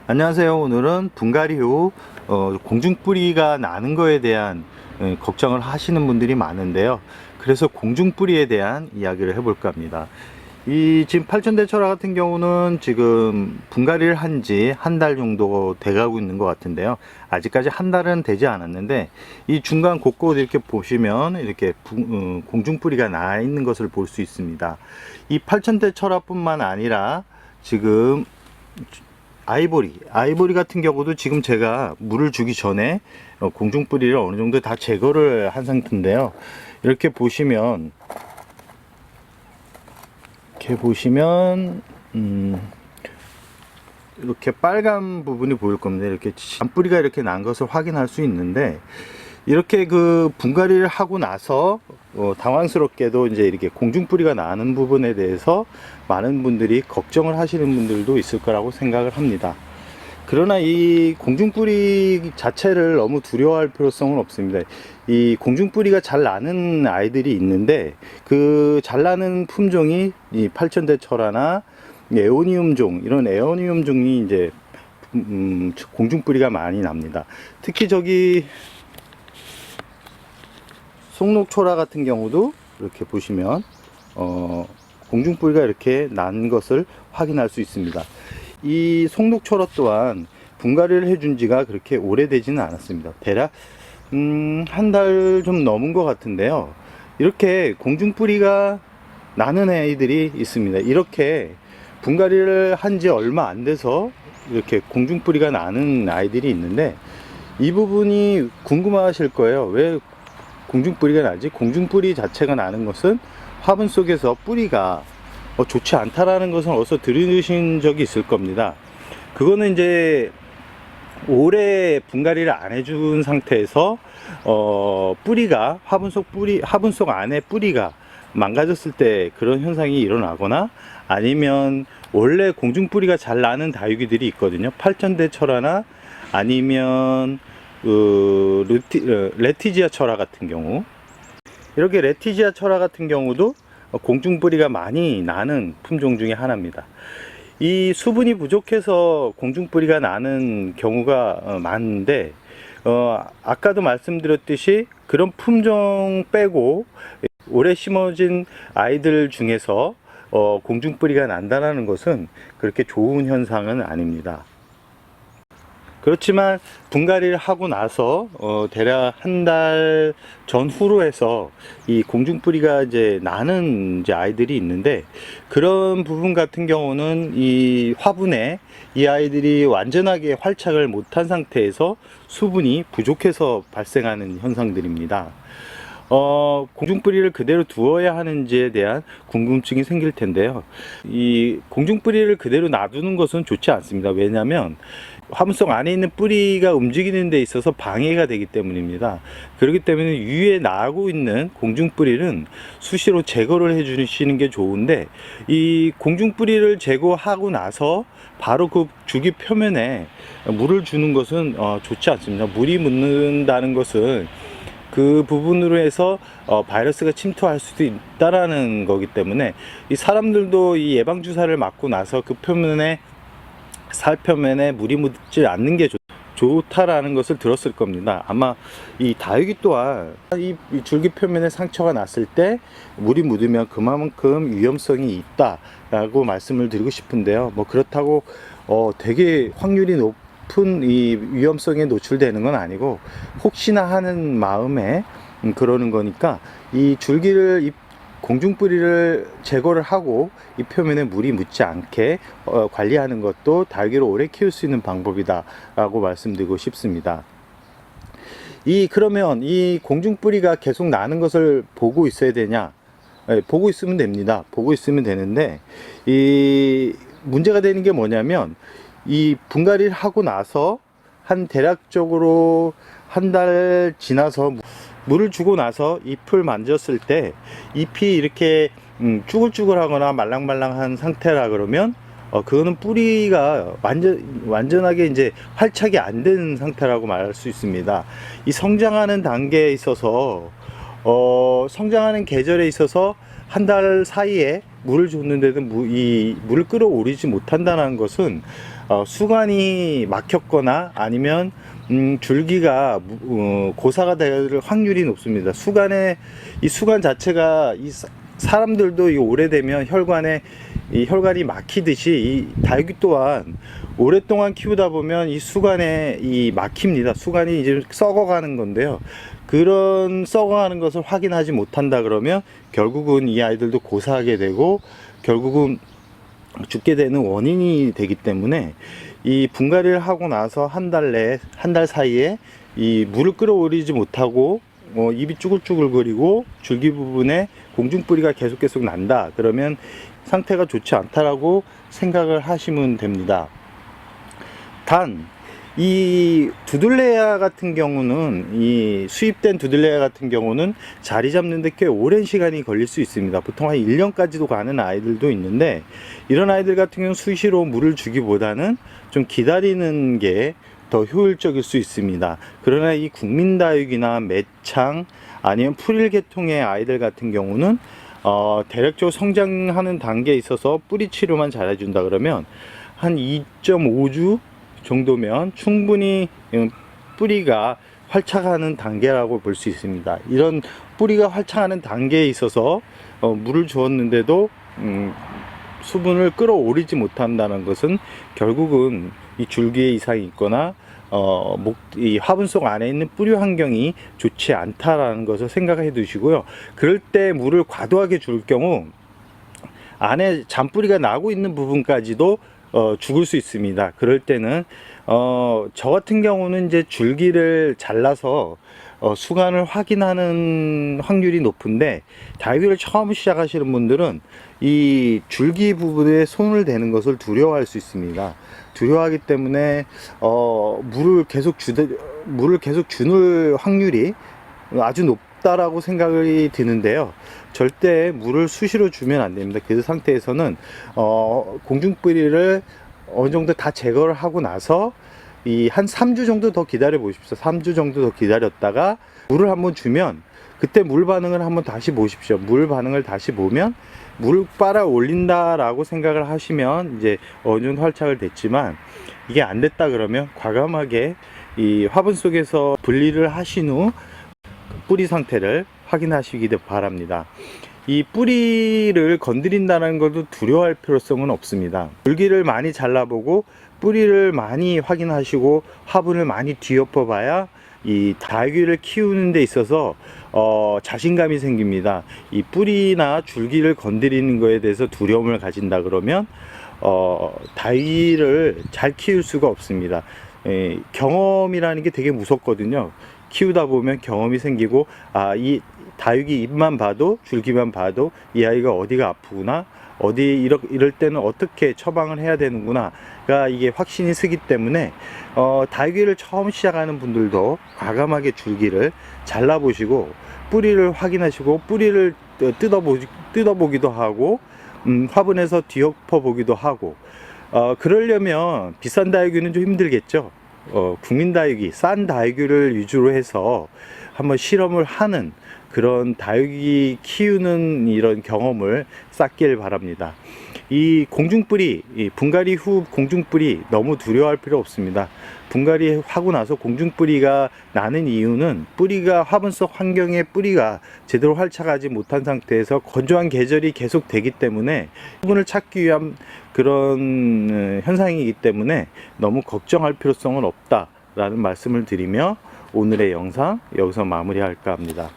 안녕하세요. 오늘은 분갈이 후 공중뿌리가 나는 거에 대한 걱정을 하시는 분들이 많은데요. 그래서 공중뿌리에 대한 이야기를 해볼까 합니다. 이 지금 팔천대철화 같은 경우는 지금 분갈이를 한 지 한 달 정도 돼가고 있는 것 같은데요. 아직까지 한 달은 되지 않았는데 이 중간 곳곳 이렇게 보시면 이렇게 공중뿌리가 나 있는 것을 볼 수 있습니다. 이 팔천대철화뿐만 아니라 지금 아이보리 같은 경우도 지금 제가 물을 주기 전에 공중뿌리를 어느 정도 다 제거를 한 상태인데요. 이렇게 보시면 이렇게 빨간 부분이 보일 겁니다. 이렇게 잔뿌리가 이렇게 난 것을 확인할 수 있는데, 이렇게 그 분갈이를 하고 나서 당황스럽게도 이제 이렇게 공중뿌리가 나는 부분에 대해서 많은 분들이 걱정을 하시는 분들도 있을 거라고 생각을 합니다. 그러나 이 공중뿌리 자체를 너무 두려워할 필요성은 없습니다. 이 공중뿌리가 잘 나는 아이들이 있는데, 그 잘 나는 품종이 이 팔천대철화나 에오니움종, 이런 에오니움종이 이제 공중뿌리가 많이 납니다. 특히 저기 송록초라 같은 경우도 이렇게 보시면 공중뿌리가 이렇게 난 것을 확인할 수 있습니다. 이 송록초라 또한 분갈이를 해준 지가 그렇게 오래되지는 않았습니다. 대략 한 달 좀 넘은 것 같은데요. 이렇게 공중뿌리가 나는 애들이 있습니다. 이렇게 분갈이를 한 지 얼마 안 돼서 이렇게 공중뿌리가 나는 아이들이 있는데, 이 부분이 궁금하실 거예요. 왜 공중뿌리가 나지? 공중뿌리 자체가 나는 것은 화분 속에서 뿌리가 좋지 않다라는 것은 어디서 들으신 적이 있을 겁니다. 그거는 이제 오래 분갈이를 안 해준 상태에서 뿌리가 화분 속 안에 뿌리가 망가졌을 때 그런 현상이 일어나거나, 아니면 원래 공중뿌리가 잘 나는 다육이들이 있거든요. 팔천대철화나 아니면 레티지아 철화 같은 경우, 이렇게 레티지아 철화 같은 경우도 공중뿌리가 많이 나는 품종 중에 하나입니다. 이 수분이 부족해서 공중뿌리가 나는 경우가 많은데, 아까도 말씀드렸듯이 그런 품종 빼고 오래 심어진 아이들 중에서 공중뿌리가 난다는 것은 그렇게 좋은 현상은 아닙니다. 그렇지만 분갈이를 하고 나서 대략 한 달 전후로 해서 이 공중뿌리가 이제 나는 이제 아이들이 있는데, 그런 부분 같은 경우는 이 화분에 이 아이들이 완전하게 활착을 못한 상태에서 수분이 부족해서 발생하는 현상들입니다. 공중뿌리를 그대로 두어야 하는지에 대한 궁금증이 생길 텐데요. 이 공중뿌리를 그대로 놔두는 것은 좋지 않습니다. 왜냐하면 화분 속 안에 있는 뿌리가 움직이는 데 있어서 방해가 되기 때문입니다. 그렇기 때문에 위에 나고 있는 공중뿌리는 수시로 제거를 해 주시는 게 좋은데, 이 공중뿌리를 제거하고 나서 바로 그 주기 표면에 물을 주는 것은 좋지 않습니다. 물이 묻는다는 것은 그 부분으로 해서 바이러스가 침투할 수도 있다라는 거기 때문에, 이 사람들도 이 예방주사를 맞고 나서 그 표면에 살표면에 물이 묻지 않는 게 좋다라는 것을 들었을 겁니다. 아마 이 다육이 또한 이 줄기 표면에 상처가 났을 때 물이 묻으면 그만큼 위험성이 있다라고 말씀을 드리고 싶은데요. 뭐 그렇다고 되게 확률이 높은 이 위험성에 노출되는 건 아니고, 혹시나 하는 마음에 그러는 거니까, 이 줄기를 공중뿌리를 제거를 하고 이 표면에 물이 묻지 않게 관리하는 것도 다육이를 오래 키울 수 있는 방법이다 라고 말씀드리고 싶습니다. 그러면 이 공중뿌리가 계속 나는 것을 보고 있어야 되냐? 보고 있으면 됩니다. 보고 있으면 되는데, 이 문제가 되는 게 뭐냐면, 이 분갈이를 하고 나서 대략적으로 한 달 지나서 물을 주고 나서 잎을 만졌을 때 잎이 이렇게 쭈글쭈글하거나 말랑말랑한 상태라 그러면 그거는 뿌리가 완전하게 이제 활착이 안 된 상태라고 말할 수 있습니다. 이 성장하는 단계에 있어서 성장하는 계절에 있어서 한 달 사이에 물을 줬는데도 물을 끌어올리지 못한다는 것은 수관이 막혔거나 아니면 줄기가 고사가 될 확률이 높습니다. 이 수관 자체가 사람들도 이 오래되면 이 혈관이 막히듯이 이 다육이 또한 오랫동안 키우다 보면 이 수관에 막힙니다. 수관이 이제 썩어가는 건데요. 그런 썩어가는 것을 확인하지 못한다 그러면 결국은 이 아이들도 고사하게 되고 결국은 죽게 되는 원인이 되기 때문에 이 분갈이를 하고 나서 한 달 사이에 이 물을 끌어올리지 못하고 입이 쭈글쭈글거리고 줄기 부분에 공중뿌리가 계속 난다 그러면 상태가 좋지 않다라고 생각을 하시면 됩니다. 단 이 두들레아 같은 경우는 이 수입된 두들레아 같은 경우는 자리 잡는데 꽤 오랜 시간이 걸릴 수 있습니다. 보통 한 1년까지도 가는 아이들도 있는데 이런 아이들 같은 경우는 수시로 물을 주기보다는 좀 기다리는 게 더 효율적일 수 있습니다. 그러나 이 국민다육이나 매창 아니면 풀일 계통의 아이들 같은 경우는 대략적으로 성장하는 단계에 있어서 뿌리 치료만 잘해준다 그러면 한 2.5주 정도면 충분히 뿌리가 활착하는 단계라고 볼 수 있습니다. 이런 뿌리가 활착하는 단계에 있어서 물을 주었는데도 수분을 끌어올리지 못한다는 것은 결국은 이 줄기에 이상이 있거나 이 화분 속 안에 있는 뿌리 환경이 좋지 않다라는 것을 생각해 두시고요. 그럴 때 물을 과도하게 줄 경우 안에 잔뿌리가 나고 있는 부분까지도 죽을 수 있습니다. 그럴 때는 저 같은 경우는 이제 줄기를 잘라서 수관을 확인하는 확률이 높은데 다육이를 처음 시작하시는 분들은 이 줄기 부분에 손을 대는 것을 두려워할 수 있습니다. 두려워하기 때문에 물을 계속 주는 확률이 아주 높다라고 생각이 드는데요. 절대 물을 수시로 주면 안 됩니다. 그 상태에서는 공중뿌리를 어느 정도 다 제거를 하고 나서 한 3주 정도 더 기다려 보십시오. 3주 정도 더 기다렸다가 물을 한번 주면 그때 물 반응을 한번 다시 보십시오. 물 반응을 다시 보면 물을 빨아 올린다라고 생각을 하시면 이제 어느 정도 활착을 됐지만 이게 안 됐다 그러면 과감하게 이 화분 속에서 분리를 하신 후 뿌리 상태를 확인하시기 바랍니다. 이 뿌리를 건드린다는 것도 두려워할 필요성은 없습니다. 줄기를 많이 잘라보고 뿌리를 많이 확인하시고 화분을 많이 뒤엎어 봐야 이 다육이를 키우는 데 있어서 자신감이 생깁니다. 이 뿌리나 줄기를 건드리는 것에 대해서 두려움을 가진다 그러면 다육이를 잘 키울 수가 없습니다. 경험이라는 게 되게 무섭거든요. 키우다 보면 경험이 생기고 이 다육이 잎만 봐도 줄기만 봐도 이 아이가 어디가 아프구나 이럴 때는 어떻게 처방을 해야 되는구나가 이게 확신이 쓰기 때문에 다육이를 처음 시작하는 분들도 과감하게 줄기를 잘라보시고 뿌리를 확인하시고 뿌리를 뜯어보기도 하고 화분에서 뒤엎어 보기도 하고 그러려면 비싼 다육이는 좀 힘들겠죠. 국민다육이 싼 다육이를 위주로 해서 한번 실험을 하는 그런 다육이 키우는 이런 경험을 쌓길 바랍니다. 이 공중뿌리, 분갈이 후 공중뿌리 너무 두려워할 필요 없습니다. 분갈이 하고 나서 공중뿌리가 나는 이유는 뿌리가 화분 속 환경에 뿌리가 제대로 활착하지 못한 상태에서 건조한 계절이 계속 되기 때문에 수분을 찾기 위한 그런 현상이기 때문에 너무 걱정할 필요성은 없다라는 말씀을 드리며 오늘의 영상 여기서 마무리할까 합니다.